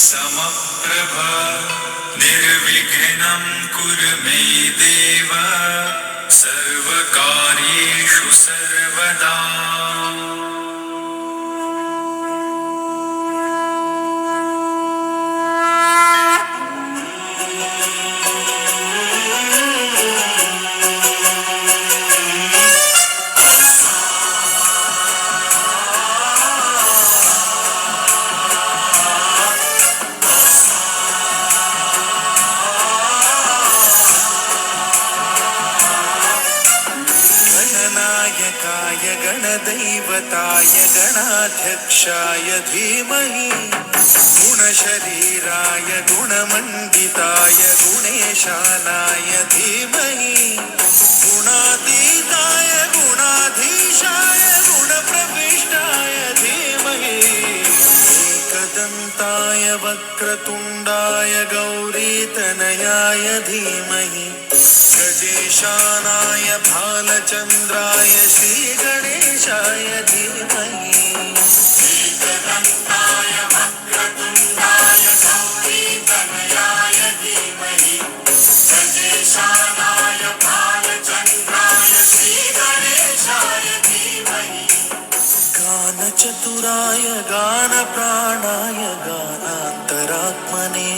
समप्रभ निर्विघ्नं कुरु मे देव सर्वकार्येषु सर्वदा। गणनायकाय गणदैवताय गणाध्यक्षाय धीमहि गुणशरीराय गुणमण्डिताय गुणेशानाय धीमहि गुणातीताय गुणाधीशाय गुणप्रविष्टाय धीमहि एकदन्ताय वक्रतुण्डाय गौरीतनयाय धीमहि गजेशानाय भालचन्द्राय श्रीगणेशाय धीमहि एकदन्ताय वक्रतुण्डाय गौरीतनयाय धीमहि गजेशानाय भालचन्द्राय श्रीगणेशाय धीमहि गानचतुराय गानप्राणाय गानान्तरात्मने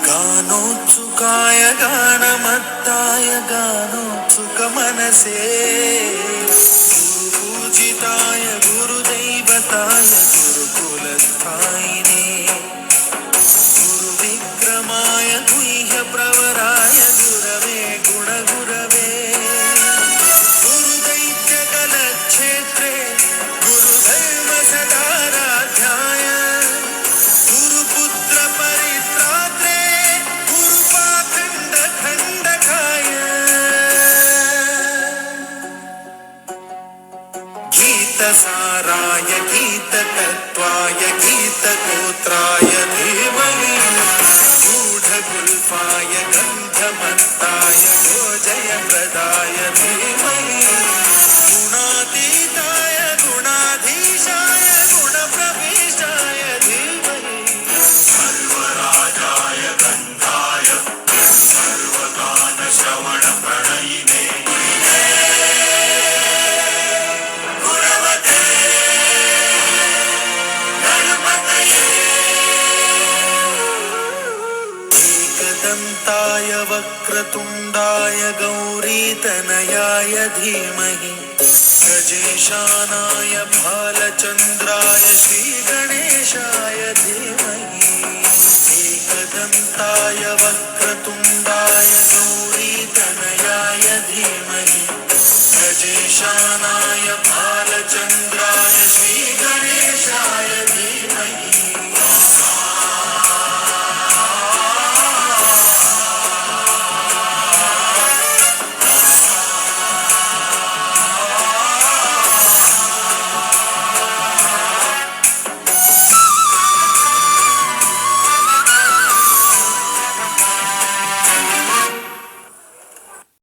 गानोत्सुकाय गानमत्ताय गानोत्सुकमनसे गुरुपूजिताय गुरुदैवताय गुरुकुलस्थायिने गुरुविक्रमाय गुह्यप्रवराय गुरवे गुणगुरवे गुरुदैत्यकलक्षेत्रे गुरुधर्मसदाराध्याय गुरुपुत्रपरित्रात्रे गुरुपाखण्डखण्डकाय गीतसाराय गीततत्त्वाय गीतगोत्राय धीमहि गूढगुल्फाय गन्धमत्ताय गोजयप्रदाय धीमहि गुणातीताय गुणाधीशाय गुणप्रविष्टाय धीमहि सर्वराजाय गन्धाय सर्वगानश्रवणप्रणयिने गुणवते गणपतये एकदन्ताय वक्रतुण्डाय गौरीतनयाय धीमहि गजेशानाय भालचन्द्राय श्रीगणेशाय धीमहि एकदन्ताय वक्रतुण्डाय गौरीतनयाय धीमहि गजेशानाय